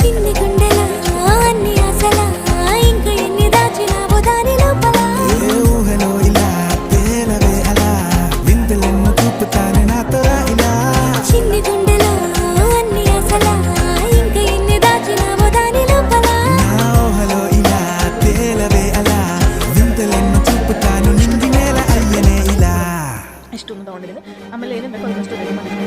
చిన్ని గుండెల అన్ని ఆశల ఇంక ఎన్ని దాచినావో దాని లోపల ఏ ఊహలో ఇలా తేలవే అలా విందులెన్నో చూపుతాను నాతో రా ఇలా చిన్ని గుండెల అన్ని ఆశల ఇంక ఎన్ని దాచినావో దాని లోపల నా ఊహలో ఇలా తేలవే అలా విందులెన్నో చూపుతాను ನಿಂಗಿ ಮೇಲೆ ಅಯ್ಯನೇ ಇಲ್ಲ ಇಷ್ಟೊಂದು ತೊಗೊಂಡಿದ್ದೀನಿ. ಆಮೇಲೆ ಏನೇನು ಬೇಕೋ ಅದನ್ನಷ್ಟು ರೆಡಿ ಮಾಡಿದ್ದೀನಿ.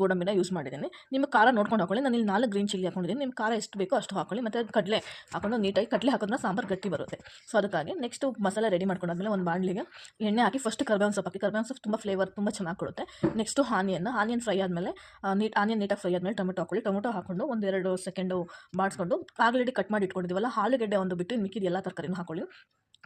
ಗೋಡಂಬಿನ ಯೂಸ್ ಮಾಡಿದ್ದೀನಿ. ನಿಮಗೆ ಖಾರ ನೋಡ್ಕೊಂಡು ಹಾಕೊಳ್ಳಿ. ನಾನು ಇಲ್ಲಿ 4 ಗ್ರೀನ್ ಚಿಲ್ಲಿ ಹಾಕೊಂಡಿದ್ದೀನಿ. ನಿಮ್ಗೆ ಖಾರ ಎಷ್ಟು ಬೇಕೋ ಅಷ್ಟು ಹಾಕೊಳ್ಳಿ. ಮತ್ತು ಕಡಲೆ ಹಾಕೊಂಡು ನೀಟಾಗಿ ಕಡಲೆ ಹಾಕಿದ್ರೆ ಸಾಂಬಾರು ಗಟ್ಟಿ ಬರುತ್ತೆ. ಸೊ ಅದಕ್ಕಾಗಿ ನೆಕ್ಸ್ಟು ಮಸಾಲೆ ರೆಡಿ ಮಾಡ್ಕೊಂಡಾದ್ಮೇಲೆ ಒಂದು ಬಾಣಲಿಗೆ ಎಣ್ಣೆ ಹಾಕಿ ಫಸ್ಟ್ ಕರ್ಬೇವಿನ ಸೊಪ್ಪು ಹಾಕಿ. ಕರ್ಬೇವಿನ ಸೊಪ್ಪು ತುಂಬ ಫ್ಲೇವರ್ ತುಂಬ ಚೆನ್ನಾಗಿ ಕೊಡುತ್ತೆ. ನೆಕ್ಸ್ಟು ಆನಿಯನ್ ಫ್ರೈ ಆದಮೇಲೆ ಆನಿಯನ್ ನೀಟಾಗಿ ಫ್ರೈ ಆದಮೇಲೆ ಟೊಮೆಟೊ ಹಾಕೊಳ್ಳಿ. ಟೊಮೆಟೊ ಹಾಕೊಂಡು 1-2 ಸೆಕೆಂಡು ಮಾಡಿಸ್ಕೊಂಡು ಆಲ್ರೆಡಿ ಕಟ್ ಮಾಡಿ ಇಟ್ಕೊಂಡಿದ್ದೀವಲ್ಲ ಆಲೂಗಡ್ಡೆ ಒಂದು ಬಿಟ್ಟು ಮಿಕ್ಕಿದ ಎಲ್ಲ ತರಕಾರಿನೂ ಹಾಕೊಳ್ಳಿ.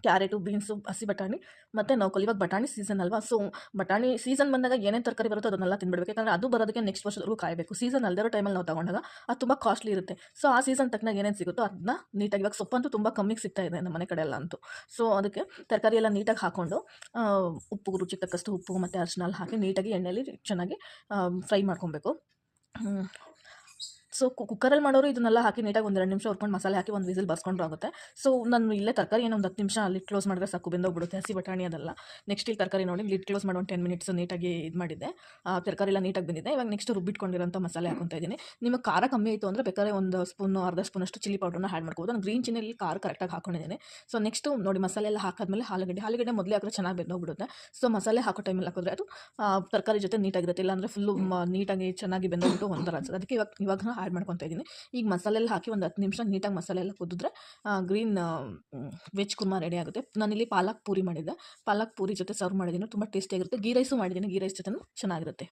ಕ್ಯಾರೆಟು, ಬೀನ್ಸು, ಹಸಿ ಬಟಾಣಿ ಮತ್ತು ನೌಕಲ್. ಇವಾಗ ಬಟಾಣಿ ಸೀಸನ್ ಅಲ್ವಾ, ಸೊ ಬಟಾಣಿ ಸೀಸನ್ ಬಂದಾಗ ಏನೇನು ತರಕಾರಿ ಬರುತ್ತೋ ಅದನ್ನೆಲ್ಲ ತಿನ್ಬಿಡ್ಬೇಕು. ಯಾಕಂದರೆ ಅದು ಬರೋದಕ್ಕೆ ನೆಕ್ಸ್ಟ್ ವರ್ಷದವರೆಗೂ ಕಾಯಬೇಕು. ಸೀಸನ್ ಅಲ್ಲದಿರೋ ಟೈಮಲ್ಲಿ ನಾವು ತಗೊಂಡಾಗ ಅದು ತುಂಬ ಕಾಸ್ಟ್ಲಿ ಇರುತ್ತೆ. ಸೊ ಆ ಸೀಸನ್ ತಕ್ಕನಾಗ ಏನೇನು ಸಿಗುತ್ತೋ ಅದನ್ನ ನೀಟಾಗಿ, ಇವಾಗ ಸೊಪ್ಪಂತೂ ತುಂಬ ಕಮ್ಮಿಗೆ ಸಿಗ್ತಾ ಇದೆ ನಮ್ಮ ಮನೆ ಕಡೆ ಎಲ್ಲ ಅಂತೂ. ಸೊ ಅದಕ್ಕೆ ತರಕಾರಿ ಎಲ್ಲ ನೀಟಾಗಿ ಹಾಕ್ಕೊಂಡು ಉಪ್ಪು, ರುಚಿಗೆ ತಕ್ಕಷ್ಟು ಉಪ್ಪು ಮತ್ತು ಅರಿಶಿನ ಹಾಕಿ ನೀಟಾಗಿ ಎಣ್ಣೆಯಲ್ಲಿ ಚೆನ್ನಾಗಿ ಫ್ರೈ ಮಾಡ್ಕೊಬೇಕು. ಸೊ ಕುಕ್ಕರಲ್ಲಿ ಮಾಡೋರು ಇದನ್ನೆಲ್ಲ ಹಾಕಿ ನೀಟಾಗಿ 1-2 ನಿಮಿಷ ಹುರ್ಕೊಂಡು ಮಸಾಲೆ ಹಾಕಿ ಒಂದು ವಿಸಿಲ್ ಬರ್ಸ್ಕೊಂಡ್ರು ಆಗುತ್ತೆ. ಸೊ ನಾನು ಇಲ್ಲೇ ತರಕಾರಿ ಏನೋ ಒಂದು 10 ನಿಮಿಷ ಲಿಡ್ ಕ್ಲೋಸ್ ಮಾಡಿದ್ರೆ ಸಾಕು, ಬೆಂದೋಗ್ಬಿಡುತ್ತೆ. ಹಸಿ ಬಟಾಣಿ ಅದೆಲ್ಲ. ನೆಕ್ಸ್ಟ್ ಇಲ್ಲಿ ತರಕಾರಿ ನೋಡಿ ಲಿಡ್ ಕ್ಲೋಸ್ ಮಾಡಿ 10 ಮಿನಿಟ್ಸ್ ನೀಟಾಗಿ ಇದು ಮಾಡಿದ್ದೆ. ತರಕಾರಿ ಎಲ್ಲ ನೀಟಾಗಿ ಬಂದಿದೆ. ಇವಾಗ ನೆಕ್ಸ್ಟ್ ರುಬ್ಬಿಟ್ಕೊಂಡಿರೋಂಥ ಮಸಾಲೆ ಹಾಕೊತಾ ಇದ್ದೀನಿ. ನಿಮಗೆ ಖಾರ ಕಮ್ಮಿ ಆಯಿತು ಅಂದರೆ ಬೇಕಾದ್ರೆ 1 ಸ್ಪೂನು ಅರ್ಧ ಸ್ಪೂನಷ್ಟು ಚಿಲ್ಲಿ ಪೌಡ್ರನ್ನ ಆ್ಯಡ್ ಮಾಡ್ಕೋಬೋದು. ನಾನು ಗ್ರೀನ್ ಚಿಲ್ಲಿಯಲ್ಲಿ ಖಾರ ಕರೆಕ್ಟಾಗಿ ಹಾಕೊಂಡಿದ್ದೀನಿ. ಸೊ ನೆಕ್ಸ್ಟು ನೋಡಿ ಮಸಾಲೆ ಎಲ್ಲ ಹಾಕಾದ್ಮೇಲೆ ಆಲೂಗಡ್ಡೆ ಮೊದಲೇ ಹಾಕಿದ್ರೆ ಚೆನ್ನಾಗಿ ಬೆಂದೋಗ್ಬಿಡುತ್ತೆ. ಸೊ ಮಸಾಲೆ ಹಾಕೋ ಟೈಮಲ್ಲಿ ಹಾಕಿದ್ರೆ ಅದು ತರಕಾರಿ ಜೊತೆ ನೀಟಾಗಿರುತ್ತೆ. ಇಲ್ಲಾಂದರೆ ಫುಲ್ಲು ನೀಟಾಗಿ ಚೆನ್ನಾಗಿ ಬೆಂದೋಗ್ಬಿಟ್ಟು ಒಂಥರ ಅನ್ಸುತ್ತೆ. ಅದಕ್ಕೆ ಇವಾಗ ಆ್ಯಡ್ ಮಾಡ್ಕೊತಾ ಇದ್ದೀನಿ. ಈಗ ಮಸಾಲೆ ಎಲ್ಲ ಹಾಕಿ ಒಂದು 10 ನಿಮಿಷ ನೀಟಾಗಿ ಮಸಾಲೆ ಎಲ್ಲ ಕುದಿದ್ರೆ ಗ್ರೀನ್ ವೆಜ್ ಕುರ್ಮಾ ರೆಡಿ ಆಗುತ್ತೆ. ನಾನಿಲ್ಲಿ ಪಾಲಕ್ ಪೂರಿ ಮಾಡಿದ್ದೆ. ಪಾಲಕ್ ಪೂರಿ ಜೊತೆ ಸರ್ವ್ ಮಾಡಿದ್ದೀನಿ. ತುಂಬ ಟೇಸ್ಟಿಯಾಗಿರುತ್ತೆ. ಗೀ ರೈಸು ಮಾಡಿದ್ದೀನಿ. ಗೀ ರೈಸ್ ಜೊತೆ ಚೆನ್ನಾಗಿರುತ್ತೆ.